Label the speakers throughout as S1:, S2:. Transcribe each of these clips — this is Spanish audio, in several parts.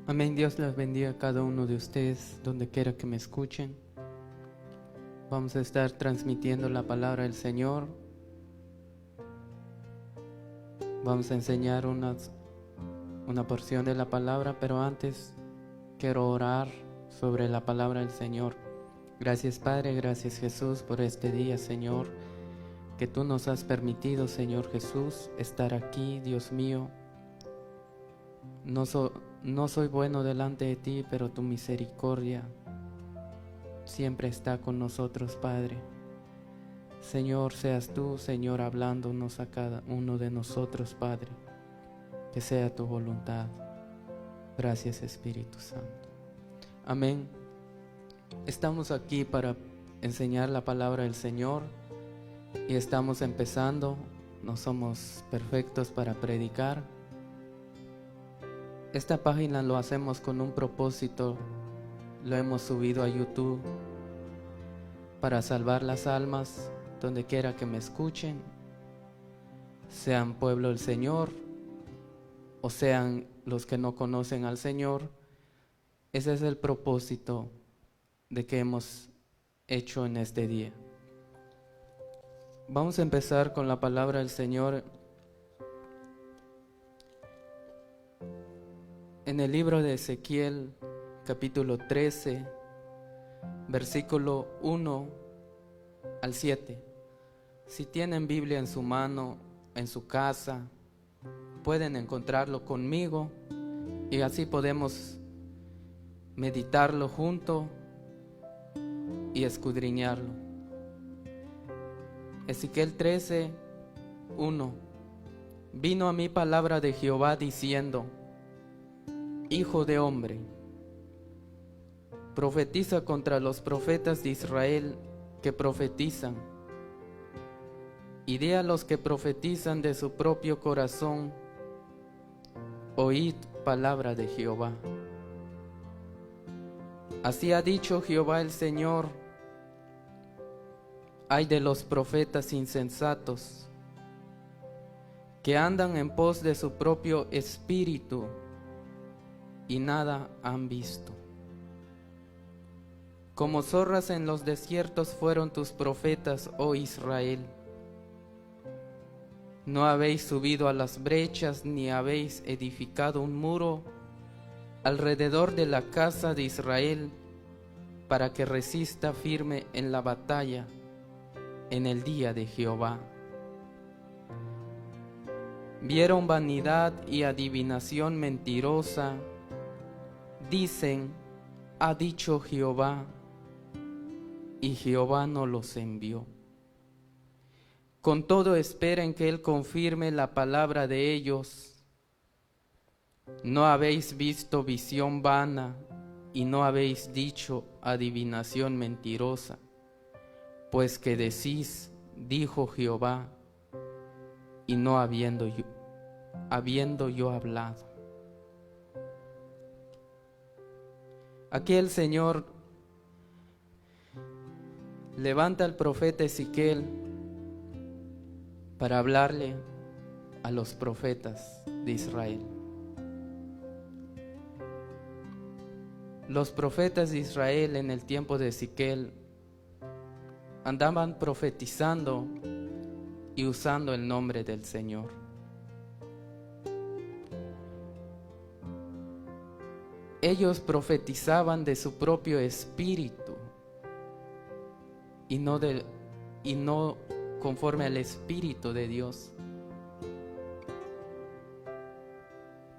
S1: Amén. Dios les bendiga a cada uno de ustedes, donde quiera que me escuchen. Vamos a estar transmitiendo la palabra del Señor. Vamos a enseñar una porción de la palabra, pero antes quiero orar sobre la palabra del Señor. Gracias, Padre, gracias, Jesús, por este día, Señor, que tú nos has permitido, Señor Jesús, estar aquí, Dios mío. No soy bueno delante de ti, pero tu misericordia siempre está con nosotros, Padre. Señor, seas tú, Señor, hablándonos a cada uno de nosotros, Padre. Que sea tu voluntad. Gracias, Espíritu Santo. Amén. Estamos aquí para enseñar la palabra del Señor y estamos empezando. No somos perfectos para predicar. Esta página lo hacemos con un propósito. Lo hemos subido a YouTube para salvar las almas donde quiera que me escuchen, sean pueblo del Señor o sean los que no conocen al Señor. Ese es el propósito de que hemos hecho en este día. Vamos a empezar con la palabra del Señor en el libro de Ezequiel, capítulo 13, versículo 1 al 7. Si tienen Biblia en su mano, en su casa, pueden encontrarlo conmigo y así podemos meditarlo junto y escudriñarlo. Ezequiel 13, 1. Vino a mí palabra de Jehová diciendo: Hijo de hombre, profetiza contra los profetas de Israel que profetizan, y di a los que profetizan de su propio corazón: oíd palabra de Jehová. Así ha dicho Jehová el Señor: ay de los profetas insensatos, que andan en pos de su propio espíritu y nada han visto. Como zorras en los desiertos fueron tus profetas, oh Israel. No habéis subido a las brechas, ni habéis edificado un muro alrededor de la casa de Israel, para que resista firme en la batalla en el día de Jehová. Vieron vanidad y adivinación mentirosa. Dicen: ha dicho Jehová, y Jehová no los envió. Con todo esperen que Él confirme la palabra de ellos. No habéis visto visión vana, y no habéis dicho adivinación mentirosa, pues que decís: dijo Jehová, y no habiendo yo hablado. Aquí el Señor levanta al profeta Ezequiel para hablarle a los profetas de Israel. Los profetas de Israel en el tiempo de Ezequiel andaban profetizando y usando el nombre del Señor. Ellos profetizaban de su propio espíritu y no conforme al espíritu de Dios.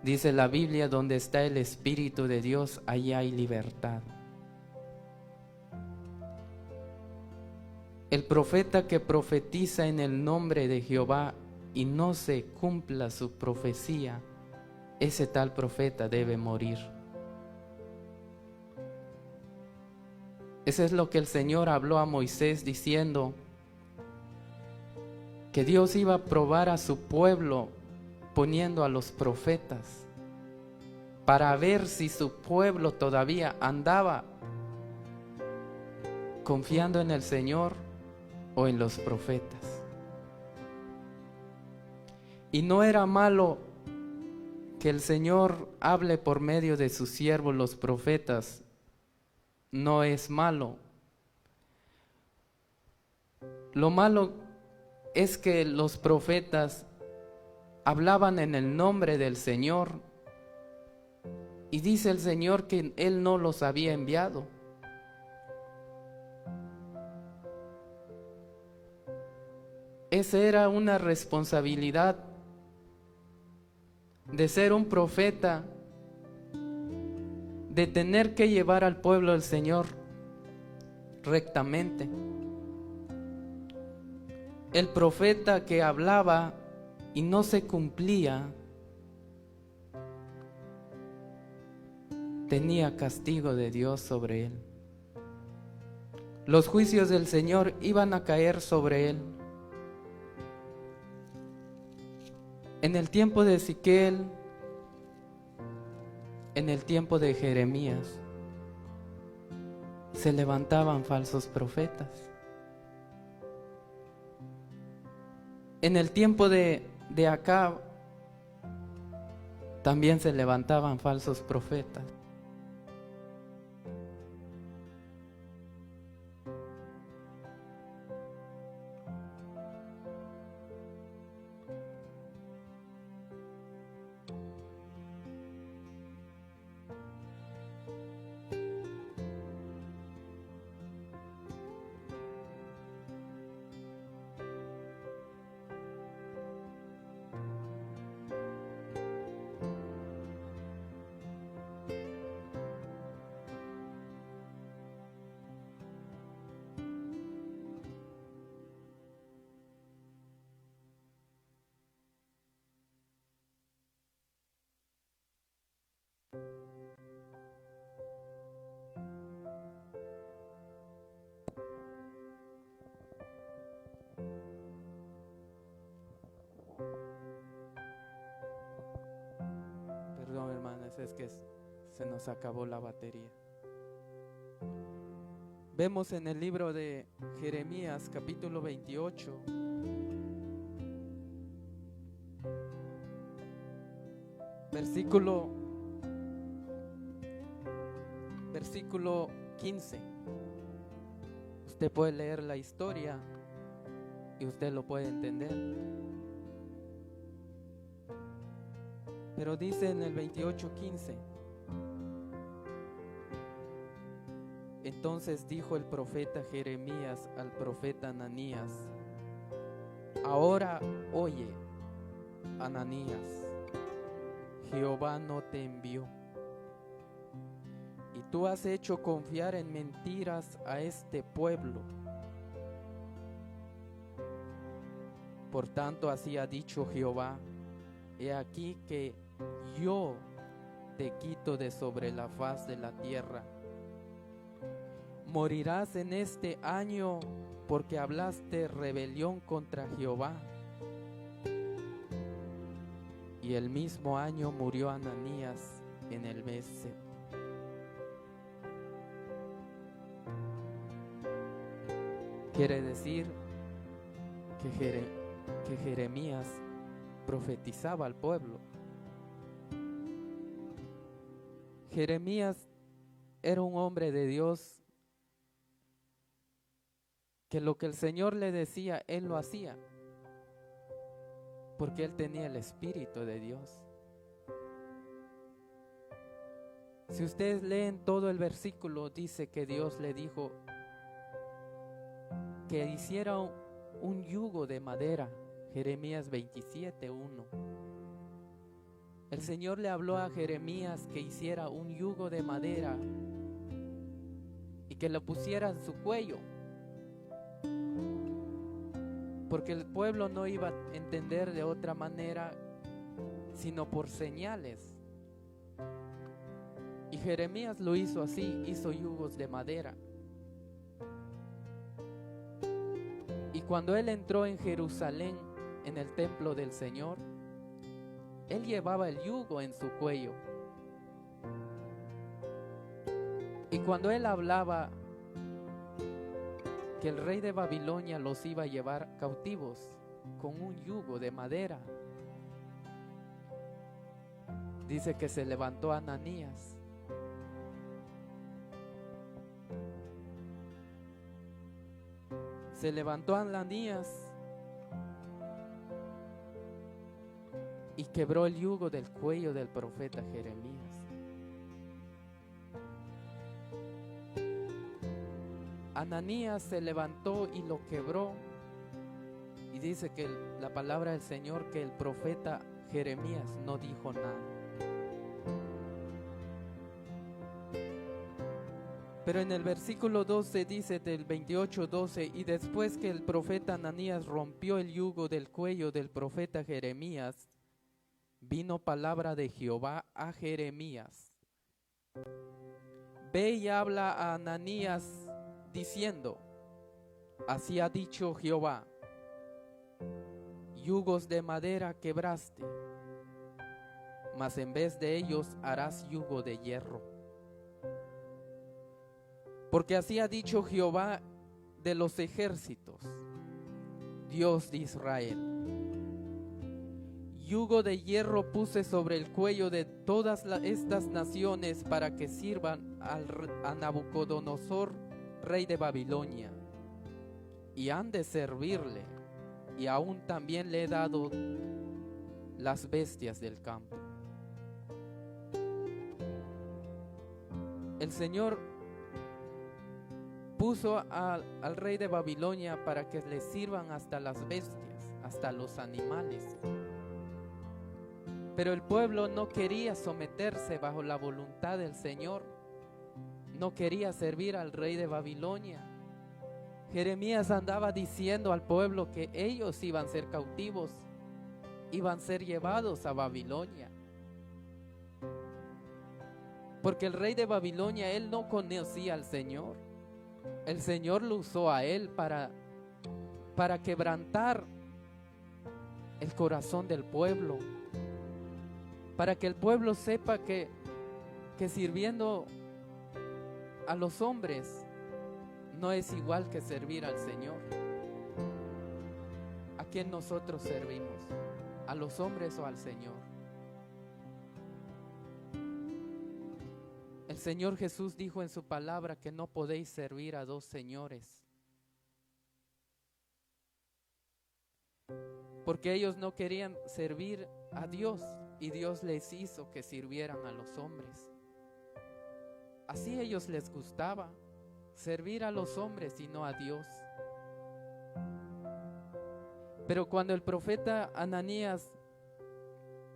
S1: Dice la Biblia: donde está el espíritu de Dios, allí hay libertad. El profeta que profetiza en el nombre de Jehová y no se cumpla su profecía, ese tal profeta debe morir. Eso es lo que el Señor habló a Moisés diciendo: que Dios iba a probar a su pueblo poniendo a los profetas para ver si su pueblo todavía andaba confiando en el Señor o en los profetas. Y no era malo que el Señor hable por medio de sus siervos, los profetas. No es malo. Lo malo es que los profetas hablaban en el nombre del Señor y dice el Señor que Él no los había enviado. Esa era una responsabilidad de ser un profeta, de tener que llevar al pueblo del Señor rectamente. El profeta que hablaba y no se cumplía, tenía castigo de Dios sobre él. Los juicios del Señor iban a caer sobre él. En el tiempo de Ezequiel, en el tiempo de Jeremías, se levantaban falsos profetas. En el tiempo de Acab, también se levantaban falsos profetas. Perdón, hermanas, es que se nos acabó la batería. Vemos en el libro de Jeremías, capítulo 28, versículo 15. Usted puede leer la historia y usted lo puede entender. Pero dice en el 28:15: entonces dijo el profeta Jeremías al profeta Ananías: ahora oye, Ananías, Jehová no te envió, y tú has hecho confiar en mentiras a este pueblo. Por tanto, así ha dicho Jehová: he aquí que yo te quito de sobre la faz de la tierra. Morirás en este año porque hablaste rebelión contra Jehová. Y el mismo año murió Ananías en el mes séptimo. Quiere decir que Jeremías profetizaba al pueblo. Jeremías era un hombre de Dios que lo que el Señor le decía, él lo hacía, porque él tenía el Espíritu de Dios. Si ustedes leen todo el versículo, dice que Dios le dijo que hiciera un yugo de madera. Jeremías 27:1. El Señor le habló a Jeremías que hiciera un yugo de madera y que lo pusiera en su cuello, porque el pueblo no iba a entender de otra manera sino por señales. Y Jeremías lo hizo así, hizo yugos de madera. Y cuando él entró en Jerusalén, en el templo del Señor, él llevaba el yugo en su cuello. Y cuando él hablaba que el rey de Babilonia los iba a llevar cautivos con un yugo de madera, dice que se levantó Ananías. Se levantó Ananías y quebró el yugo del cuello del profeta Jeremías. Ananías se levantó y lo quebró, y dice que la palabra del Señor que el profeta Jeremías no dijo nada. Pero en el versículo 12 dice del 28:12, y después que el profeta Ananías rompió el yugo del cuello del profeta Jeremías, vino palabra de Jehová a Jeremías: ve y habla a Ananías diciendo, así ha dicho Jehová, yugos de madera quebraste, mas en vez de ellos harás yugo de hierro. Porque así ha dicho Jehová de los ejércitos, Dios de Israel: yugo de hierro puse sobre el cuello de todas estas naciones para que sirvan a Nabucodonosor, rey de Babilonia, y han de servirle, y aún también le he dado las bestias del campo. El Señor puso al rey de Babilonia para que le sirvan hasta las bestias, hasta los animales. Pero el pueblo no quería someterse bajo la voluntad del Señor, no quería servir al rey de Babilonia. Jeremías andaba diciendo al pueblo que ellos iban a ser cautivos, iban a ser llevados a Babilonia. Porque el rey de Babilonia, él no conocía al Señor. El Señor lo usó a él para quebrantar el corazón del pueblo, para que el pueblo sepa que sirviendo a los hombres no es igual que servir al Señor. ¿A quién nosotros servimos? ¿A los hombres o al Señor? El Señor Jesús dijo en su palabra que no podéis servir a dos señores, porque ellos no querían servir a Dios y Dios les hizo que sirvieran a los hombres. Así a ellos les gustaba servir a los hombres y no a Dios. Pero cuando el profeta Ananías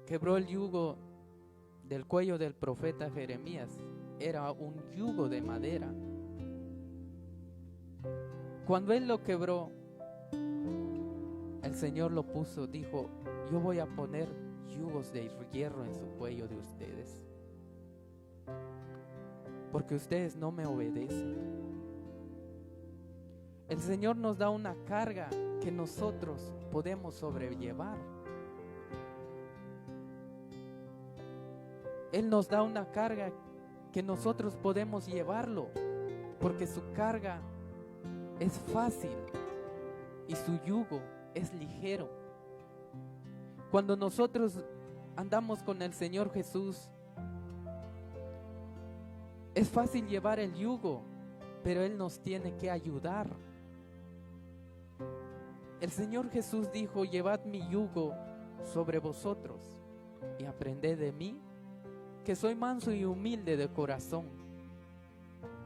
S1: quebró el yugo del cuello del profeta Jeremías, era un yugo de madera. Cuando él lo quebró, el Señor lo puso, dijo: yo voy a poner yugos de hierro en su cuello de ustedes, porque ustedes no me obedecen. El Señor nos da una carga que nosotros podemos sobrellevar. Él nos da una carga que nosotros podemos llevarlo, porque su carga es fácil y su yugo es ligero. Cuando nosotros andamos con el Señor Jesús, es fácil llevar el yugo, pero Él nos tiene que ayudar. El Señor Jesús dijo: llevad mi yugo sobre vosotros y aprended de mí, que soy manso y humilde de corazón,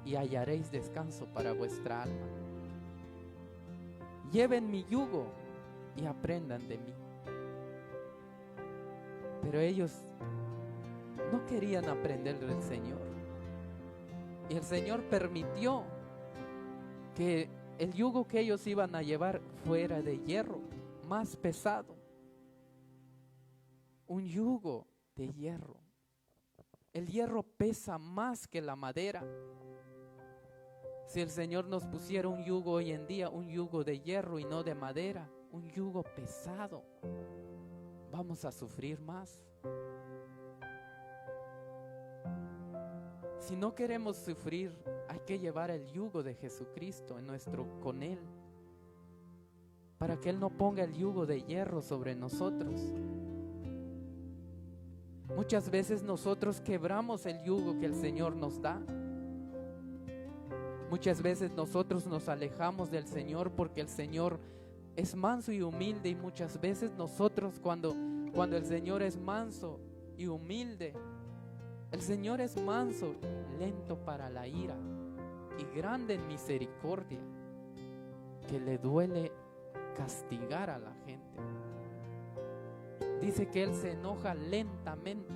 S1: y hallaréis descanso para vuestra alma. Lleven mi yugo y aprendan de mí. Pero ellos no querían aprender del Señor, y el Señor permitió que el yugo que ellos iban a llevar fuera de hierro, más pesado. Un yugo de hierro. El hierro pesa más que la madera. Si el Señor nos pusiera un yugo hoy en día, un yugo de hierro y no de madera, un yugo pesado, vamos a sufrir más. Si no queremos sufrir, hay que llevar el yugo de Jesucristo con Él, para que Él no ponga el yugo de hierro sobre nosotros. Muchas veces nosotros quebramos el yugo que el Señor nos da. Muchas veces nosotros nos alejamos del Señor porque el Señor es manso y humilde, y muchas veces nosotros cuando el Señor es manso y humilde, el Señor es manso, lento para la ira y grande en misericordia, que le duele castigar a la gente. Dice que Él se enoja lentamente,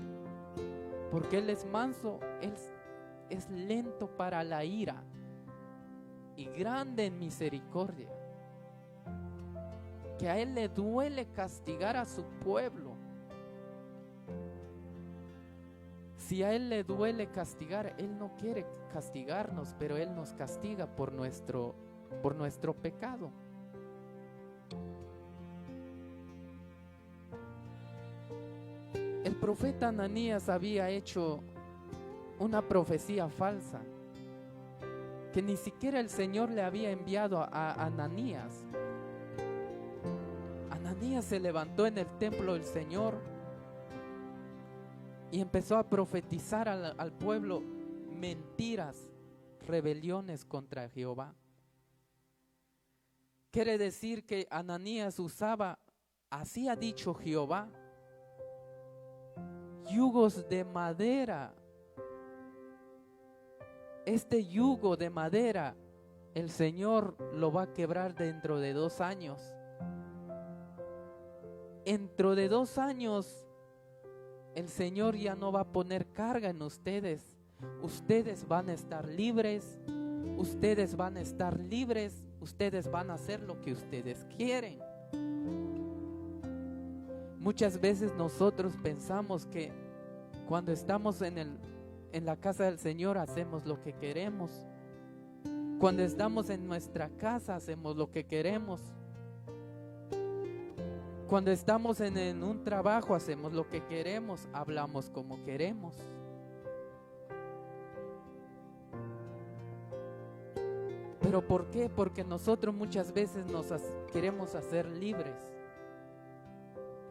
S1: porque Él es manso, Él es lento para la ira y grande en misericordia, que a Él le duele castigar a su pueblo. Si a Él le duele castigar, Él no quiere castigarnos, pero Él nos castiga por nuestro pecado. El profeta Ananías había hecho una profecía falsa, que ni siquiera el Señor le había enviado a Ananías. Ananías se levantó en el templo del Señor y empezó a profetizar al pueblo mentiras, rebeliones contra Jehová. Quiere decir que Ananías usaba, así ha dicho Jehová, yugos de madera. Este yugo de madera el Señor lo va a quebrar dentro de 2 años. Dentro de 2 años el Señor ya no va a poner carga en ustedes. Ustedes van a estar libres. Ustedes van a estar libres. Ustedes van a hacer lo que ustedes quieren. Muchas veces nosotros pensamos que cuando estamos en la casa del Señor hacemos lo que queremos. Cuando estamos en nuestra casa hacemos lo que queremos. Cuando estamos en un trabajo hacemos lo que queremos, hablamos como queremos. ¿Pero por qué? Porque nosotros muchas veces queremos hacer libres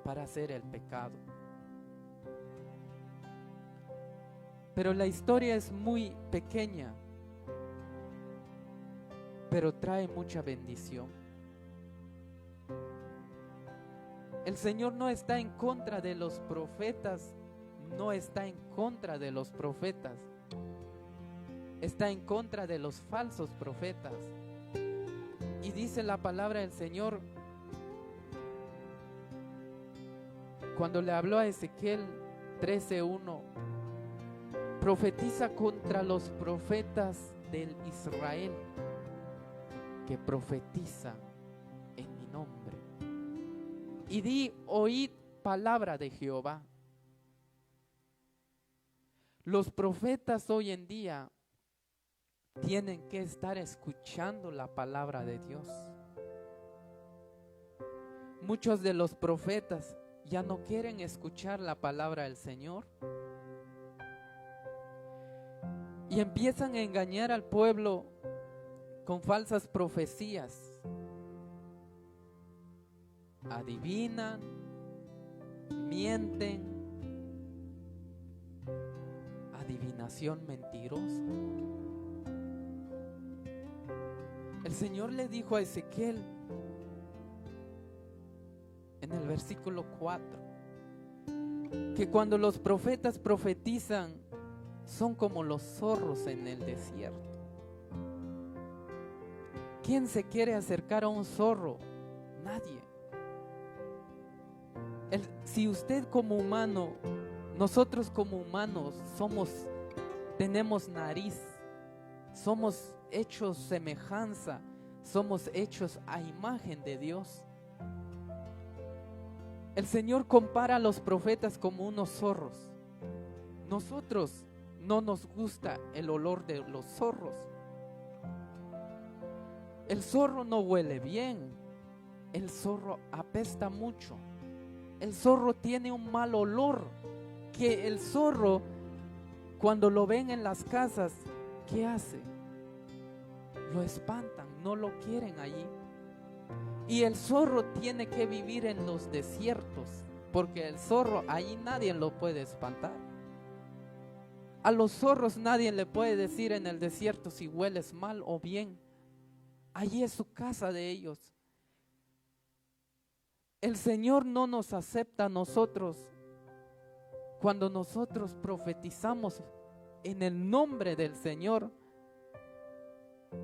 S1: para hacer el pecado. Pero la historia es muy pequeña, pero trae mucha bendición. El Señor no está en contra de los profetas, no está en contra de los profetas, está en contra de los falsos profetas. Y dice la palabra del Señor, cuando le habló a Ezequiel 13:1, profetiza contra los profetas del Israel que profetiza en mi nombre. Y di, oíd palabra de Jehová. Los profetas hoy en día tienen que estar escuchando la palabra de Dios. Muchos de los profetas ya no quieren escuchar la palabra del Señor y empiezan a engañar al pueblo con falsas profecías. Adivinan, mienten, adivinación mentirosa. El Señor le dijo a Ezequiel en el versículo 4 que cuando los profetas profetizan son como los zorros en el desierto. ¿Quién se quiere acercar a un zorro? Nadie. Si usted como humano, nosotros como humanos tenemos nariz, somos hechos semejanza, somos hechos a imagen de Dios. El Señor compara a los profetas como unos zorros. Nosotros no nos gusta el olor de los zorros. El zorro no huele bien, el zorro apesta mucho, el zorro tiene un mal olor, que el zorro cuando lo ven en las casas, ¿qué hace? Lo espantan, no lo quieren allí. Y el zorro tiene que vivir en los desiertos, porque el zorro allí nadie lo puede espantar. A los zorros nadie le puede decir en el desierto si hueles mal o bien. Allí es su casa de ellos. El Señor no nos acepta a nosotros cuando nosotros profetizamos en el nombre del Señor.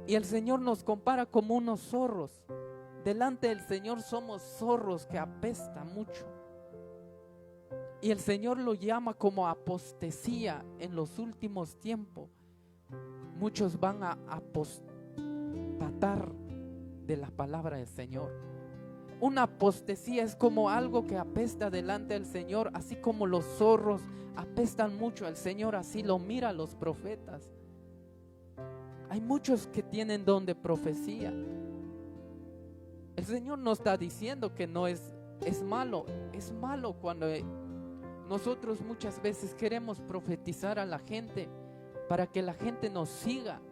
S1: Y el Señor nos compara como unos zorros. Delante del Señor somos zorros que apestan mucho. Y el Señor lo llama como apostasía en los últimos tiempos. Muchos van a apostatar de la palabra del Señor. Una apostasía es como algo que apesta delante del Señor, así como los zorros apestan mucho. El Señor así lo mira a los profetas. Hay muchos que tienen don de profecía. El Señor no está diciendo que no es malo. Es malo cuando nosotros muchas veces queremos profetizar a la gente para que la gente nos siga,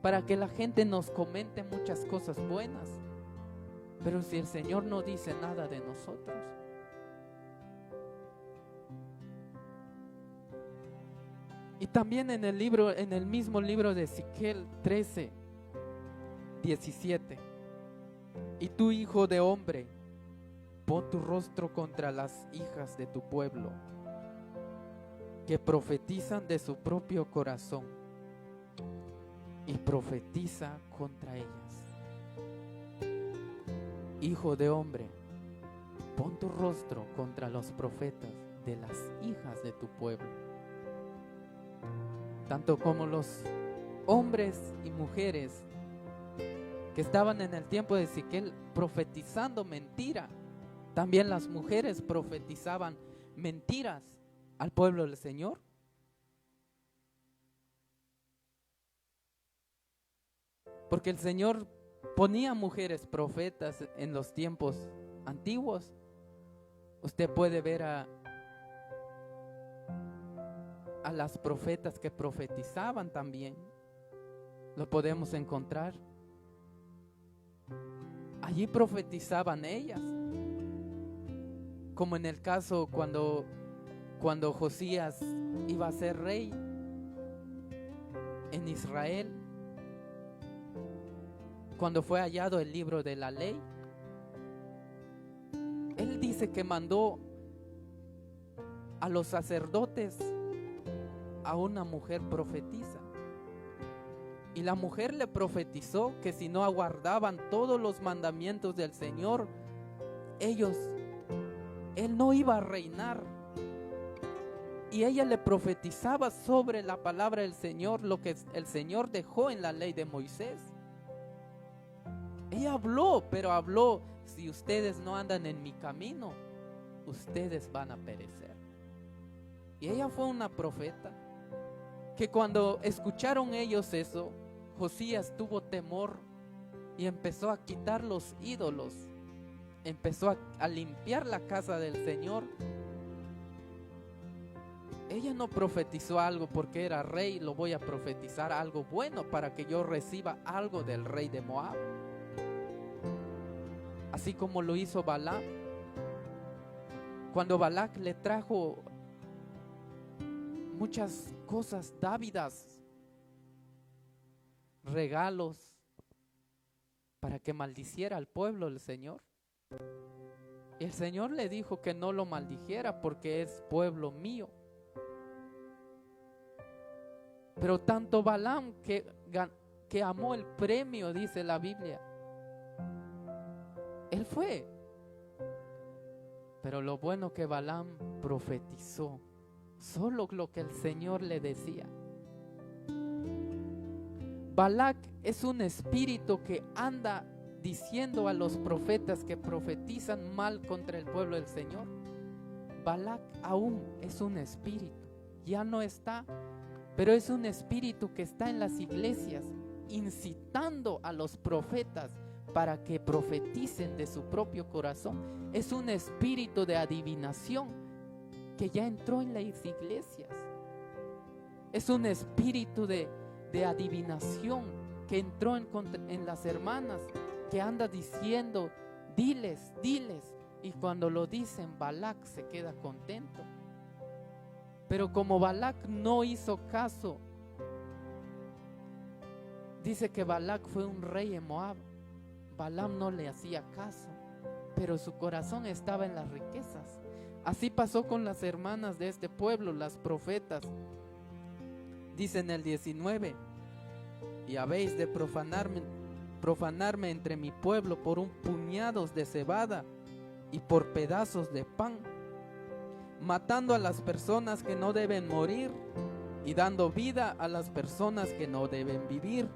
S1: para que la gente nos comente muchas cosas buenas. Pero si el Señor no dice nada de nosotros. Y también en el mismo libro de Ezequiel 13:17. Y tú, hijo de hombre, pon tu rostro contra las hijas de tu pueblo, que profetizan de su propio corazón, y profetiza contra ellas. Hijo de hombre, pon tu rostro contra los profetas de las hijas de tu pueblo. Tanto como los hombres y mujeres que estaban en el tiempo de Ezequiel profetizando mentira, también las mujeres profetizaban mentiras al pueblo del Señor. Porque el Señor ponía mujeres profetas en los tiempos antiguos. Usted puede ver a las profetas que profetizaban también. Lo podemos encontrar. Allí profetizaban ellas. Como en el caso cuando Josías iba a ser rey en Israel, cuando fue hallado el libro de la ley, él dice que mandó a los sacerdotes a una mujer profetisa. Y la mujer le profetizó que si no aguardaban todos los mandamientos del Señor, él no iba a reinar. Y ella le profetizaba sobre la palabra del Señor, lo que el Señor dejó en la ley de Moisés. Ella habló, pero habló: si ustedes no andan en mi camino, ustedes van a perecer. Y ella fue una profeta que cuando escucharon ellos eso, Josías tuvo temor y empezó a quitar los ídolos, empezó a limpiar la casa del Señor. Ella no profetizó algo porque era rey, lo voy a profetizar algo bueno para que yo reciba algo del rey de Moab. Así como lo hizo Balaam. Cuando Balac le trajo muchas cosas, dávidas, regalos, para que maldiciera al pueblo del Señor. Y el Señor le dijo que no lo maldijera porque es pueblo mío. Pero tanto Balaam que amó el premio, dice la Biblia, él fue. Pero lo bueno que Balaam profetizó solo lo que el Señor le decía. Balac es un espíritu que anda diciendo a los profetas que profetizan mal contra el pueblo del Señor. Balac aún es un espíritu, ya no está, pero es un espíritu que está en las iglesias incitando a los profetas para que profeticen de su propio corazón. Es un espíritu de adivinación que ya entró en las iglesias. Es un espíritu de adivinación que entró en las hermanas, que anda diciendo, diles, diles. Y cuando lo dicen, Balac se queda contento. Pero como Balac no hizo caso, dice que Balac fue un rey en Moab. Balaam no le hacía caso, pero su corazón estaba en las riquezas. Así pasó con las hermanas de este pueblo, las profetas. Dice en el 19, y habéis de profanarme entre mi pueblo por un puñado de cebada y por pedazos de pan, matando a las personas que no deben morir y dando vida a las personas que no deben vivir,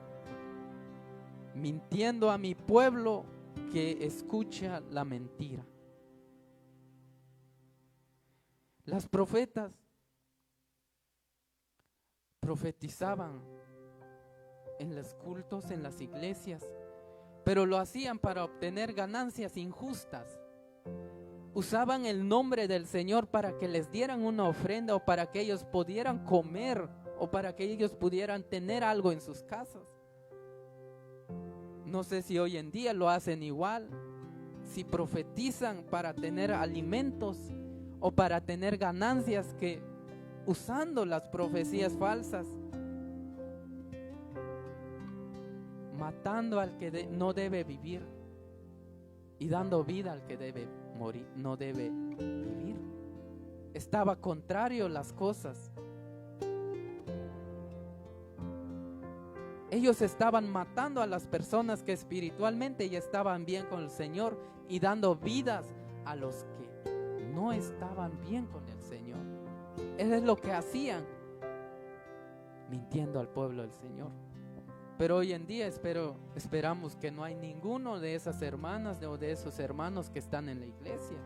S1: mintiendo a mi pueblo que escucha la mentira. Las profetas profetizaban en los cultos, en las iglesias, pero lo hacían para obtener ganancias injustas. Usaban el nombre del Señor para que les dieran una ofrenda, o para que ellos pudieran comer, o para que ellos pudieran tener algo en sus casas. No sé si hoy en día lo hacen igual, si profetizan para tener alimentos o para tener ganancias, que usando las profecías falsas, matando al que no debe vivir y dando vida al que debe morir, no debe vivir. Estaba contrario las cosas. Ellos estaban matando a las personas que espiritualmente ya estaban bien con el Señor y dando vidas a los que no estaban bien con el Señor. Eso es lo que hacían, mintiendo al pueblo del Señor. Pero hoy en día esperamos que no hay ninguno de esas hermanas o de esos hermanos que están en la iglesia.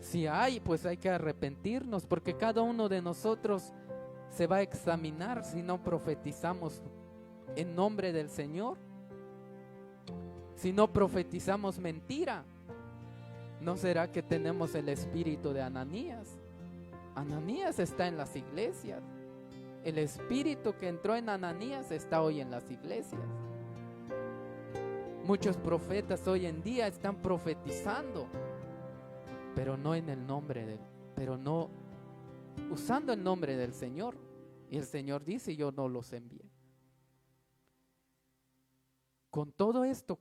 S1: Si hay, pues hay que arrepentirnos, porque cada uno de nosotros se va a examinar si no profetizamos en nombre del Señor, si no profetizamos mentira. ¿No será que tenemos el espíritu de Ananías? Ananías está en las iglesias. El espíritu que entró en Ananías está hoy en las iglesias. Muchos profetas hoy en día están profetizando, pero no en el nombre pero no usando el nombre del Señor. Y el Señor dice: yo no los envié. Con todo esto,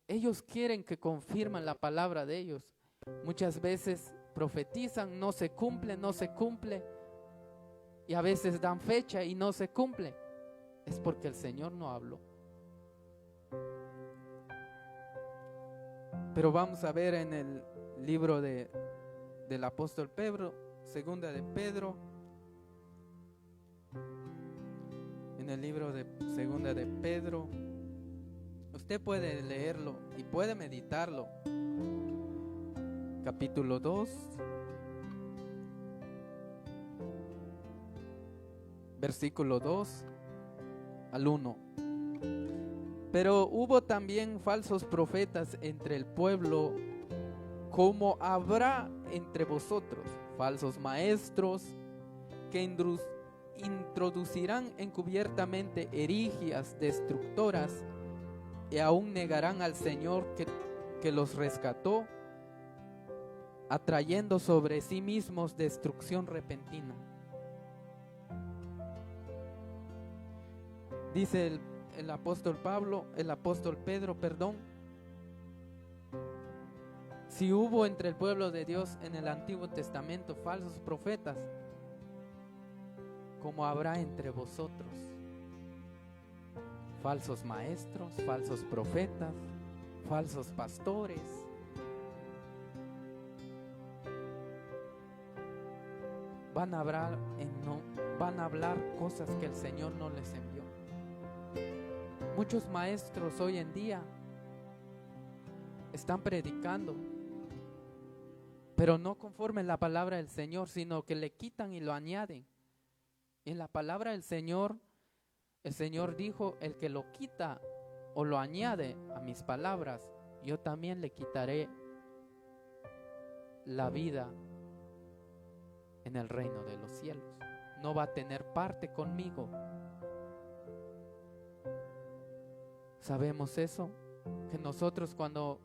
S1: ellos quieren que confirmen la palabra de ellos. Muchas veces profetizan, no se cumple. Y a veces dan fecha y no se cumple. Es porque el Señor no habló. Pero vamos a ver en el libro del apóstol Pedro, segunda de Pedro. En el libro de segunda de Pedro, usted puede leerlo y puede meditarlo. Capítulo 2. Versículo 2 al 1. Pero hubo también falsos profetas entre el pueblo, como habrá entre vosotros falsos maestros, que introducirán encubiertamente herejías destructoras, y aún negarán al Señor que los rescató, atrayendo sobre sí mismos destrucción repentina. Dice el apóstol Pedro, si hubo entre el pueblo de Dios en el Antiguo Testamento falsos profetas, como habrá entre vosotros falsos maestros, falsos profetas, falsos pastores. Van a hablar cosas que el Señor no les envió. Muchos maestros hoy en día están predicando, pero no conforme la palabra del Señor, sino que le quitan y lo añaden. En la palabra del Señor, el Señor dijo: el que lo quita o lo añade a mis palabras, yo también le quitaré la vida en el reino de los cielos. No va a tener parte conmigo. ¿Sabemos eso? Que nosotros cuando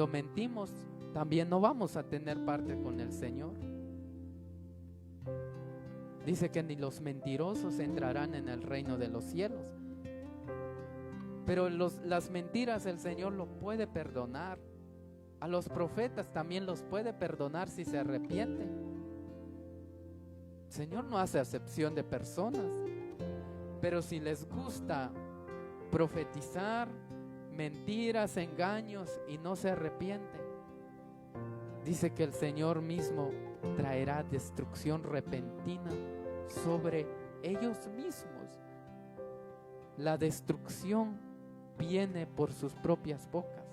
S1: mentimos, también no vamos a tener parte con el Señor. Dice que ni los mentirosos entrarán en el reino de los cielos. Pero las mentiras el Señor lo puede perdonar. A los profetas también los puede perdonar si se arrepienten. El Señor no hace acepción de personas. Pero si les gusta profetizar mentiras, engaños y no se arrepienten, dice que el Señor mismo traerá destrucción repentina sobre ellos mismos. La destrucción viene por sus propias bocas.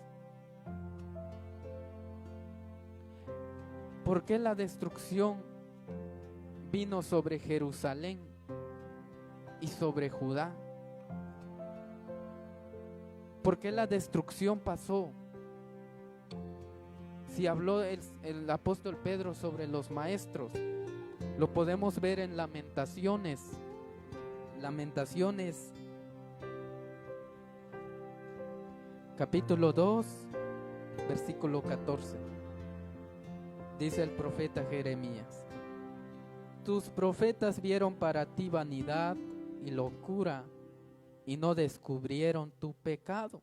S1: ¿Por qué la destrucción vino sobre Jerusalén y sobre Judá? ¿Por qué la destrucción pasó? Si habló el apóstol Pedro sobre los maestros, lo podemos ver en Lamentaciones capítulo 2, versículo 14. Dice el profeta Jeremías: tus profetas vieron para ti vanidad y locura, y no descubrieron tu pecado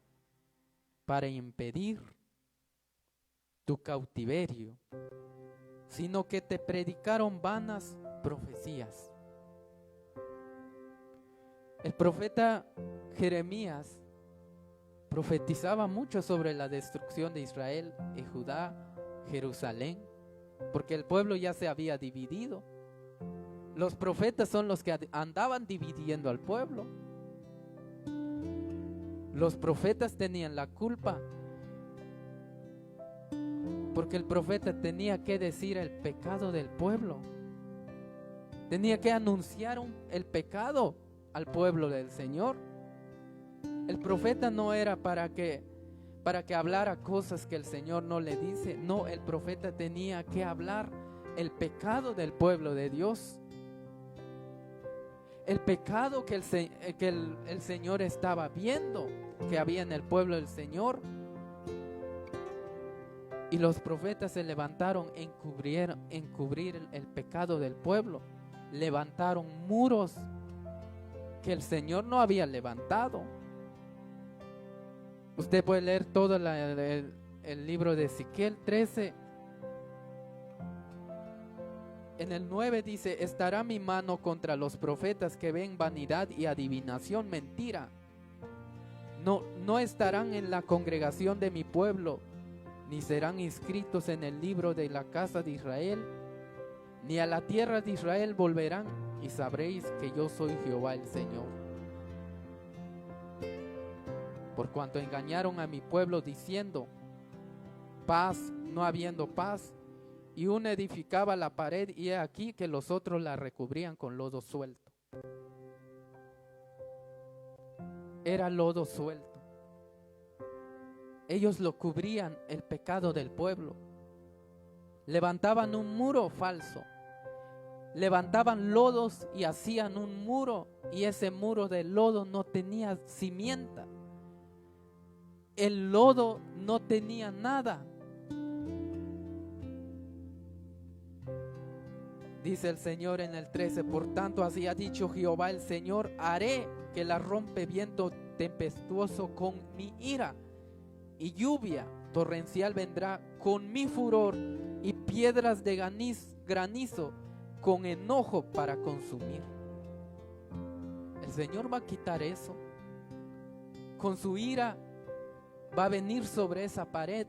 S1: para impedir tu cautiverio, sino que te predicaron vanas profecías. El profeta Jeremías profetizaba mucho sobre la destrucción de Israel y Judá, Jerusalén, porque el pueblo ya se había dividido. Los profetas son los que andaban dividiendo al pueblo. Los profetas tenían la culpa, porque el profeta tenía que decir el pecado del pueblo. Tenía que anunciar el pecado al pueblo del Señor. El profeta no era para que hablara cosas que el Señor no le dice. No, el profeta tenía que hablar el pecado del pueblo de Dios. El pecado que el Señor estaba viendo que había en el pueblo del Señor. Y los profetas se levantaron en cubrir el pecado del pueblo. Levantaron muros que el Señor no había levantado. Usted puede leer todo el libro de Ezequiel 13. En el 9 dice: estará mi mano contra los profetas que ven vanidad y adivinación, mentira. No estarán en la congregación de mi pueblo, ni serán inscritos en el libro de la casa de Israel, ni a la tierra de Israel volverán, y sabréis que yo soy Jehová el Señor. Por cuanto engañaron a mi pueblo diciendo paz, no habiendo paz, y uno edificaba la pared, y he aquí que los otros la recubrían con lodo suelto. Era lodo suelto. Ellos lo cubrían, el pecado del pueblo. Levantaban un muro falso. Levantaban lodos y hacían un muro, y ese muro de lodo no tenía cimienta. El lodo no tenía nada. Dice el Señor en el 13: por tanto así ha dicho Jehová el Señor: haré que la rompe viento tempestuoso con mi ira, y lluvia torrencial vendrá con mi furor, y piedras de granizo con enojo para consumir. El Señor va a quitar eso. Con su ira va a venir sobre esa pared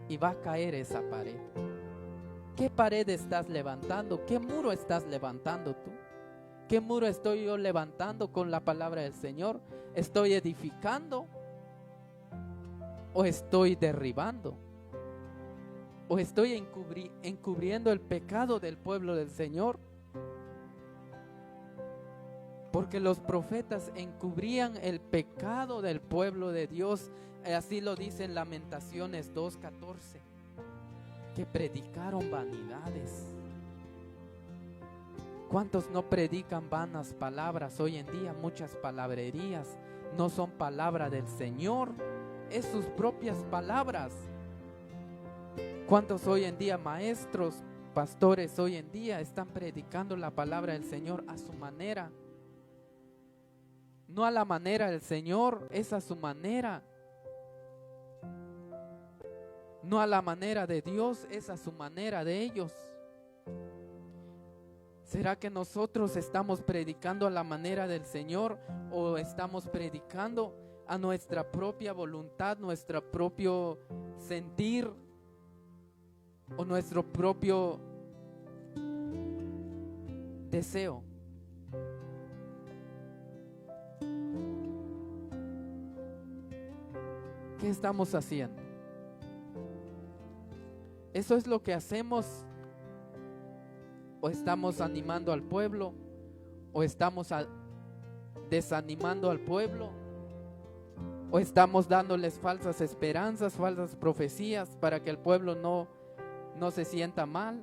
S1: y va a caer esa pared. ¿Qué pared estás levantando? ¿Qué muro estás levantando tú? ¿Qué muro estoy yo levantando con la palabra del Señor? ¿Estoy edificando o estoy derribando? ¿O estoy encubriendo el pecado del pueblo del Señor? porque los profetas encubrían el pecado del pueblo de Dios. Así lo dice en Lamentaciones 2:14, que predicaron vanidades. ¿Cuántos no predican vanas palabras hoy en día? Muchas palabrerías no son palabra del Señor, es sus propias palabras. ¿Cuántos hoy en día maestros, pastores hoy en día están predicando la palabra del Señor a su manera? No a la manera del Señor, es a su manera. No a la manera de Dios, es a su manera de ellos. ¿Será que nosotros estamos predicando a la manera del Señor o estamos predicando a nuestra propia voluntad, nuestro propio sentir o nuestro propio deseo? ¿Qué estamos haciendo? ¿Eso es lo que hacemos? ¿O estamos animando al pueblo? ¿O estamos desanimando al pueblo? ¿O estamos dándoles falsas esperanzas, falsas profecías para que el pueblo no se sienta mal?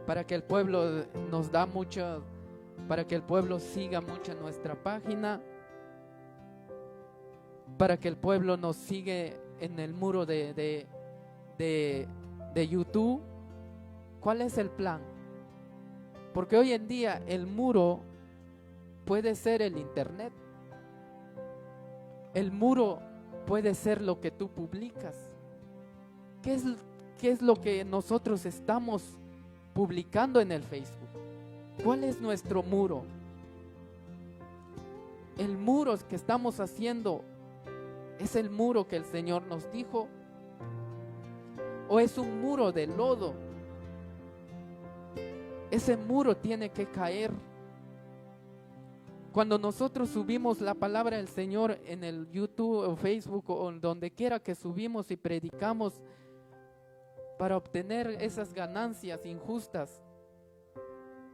S1: Para que el pueblo nos da mucho, para que el pueblo siga mucho nuestra página, para que el pueblo nos sigue en el muro de YouTube. ¿Cuál es el plan? Porque hoy en día el muro puede ser el internet. El muro puede ser lo que tú publicas. ¿Qué es lo que nosotros estamos publicando en el Facebook? ¿Cuál es nuestro muro? El muro que estamos haciendo, ¿es el muro que el Señor nos dijo? ¿O es un muro de lodo? Ese muro tiene que caer. Cuando nosotros subimos la palabra del Señor en el YouTube o Facebook o donde quiera que subimos y predicamos para obtener esas ganancias injustas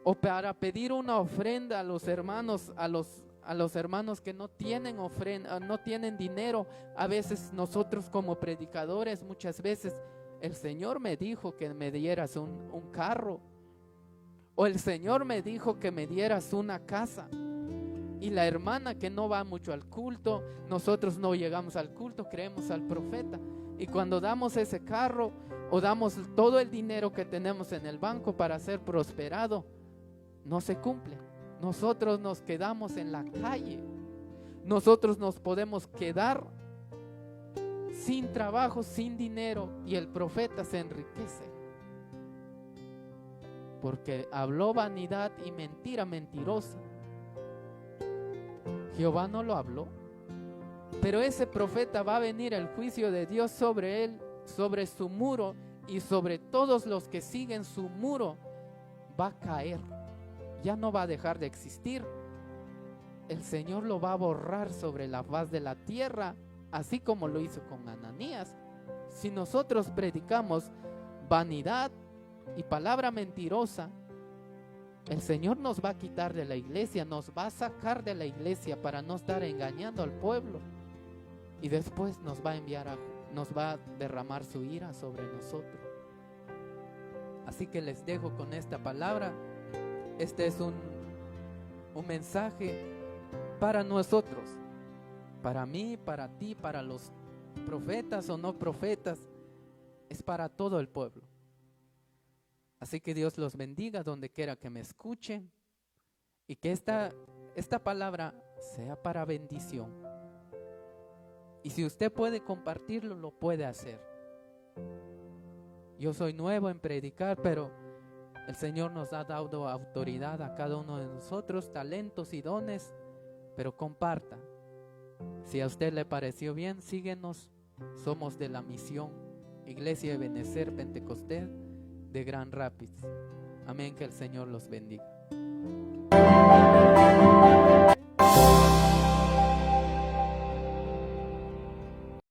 S1: o para pedir una ofrenda a los hermanos, a los hermanos que no tienen ofrenda, no tienen dinero, a veces nosotros como predicadores, muchas veces el Señor me dijo que me dieras un carro, o el Señor me dijo que me dieras una casa. Y la hermana que no va mucho al culto, nosotros no llegamos al culto, creemos al profeta. Y cuando damos ese carro o damos todo el dinero que tenemos en el banco para ser prosperado, no se cumple. Nosotros nos quedamos en la calle. Nosotros nos podemos quedar sin trabajo, sin dinero, y el profeta se enriquece. Porque habló vanidad y mentira mentirosa. Jehová no lo habló, pero ese profeta va a venir el juicio de Dios sobre él, sobre su muro, y sobre todos los que siguen su muro va a caer. Ya no va a dejar de existir. El Señor lo va a borrar sobre la faz de la tierra, así como lo hizo con Ananías. Si nosotros predicamos vanidad y palabra mentirosa, el Señor nos va a quitar de la iglesia, nos va a sacar de la iglesia para no estar engañando al pueblo, y después nos va a derramar su ira sobre nosotros. Así que les dejo con esta palabra. Este es un mensaje para nosotros, para mí, para ti, para los profetas o no profetas, es para todo el pueblo. Así que Dios los bendiga donde quiera que me escuchen, y que esta palabra sea para bendición. Y si usted puede compartirlo, lo puede hacer. Yo soy nuevo en predicar, pero el Señor nos ha dado autoridad a cada uno de nosotros, talentos y dones, pero comparta. Si a usted le pareció bien, síguenos. Somos de la misión Iglesia Ebenezer Pentecostés de Grand Rapids. Amén, que el Señor los bendiga.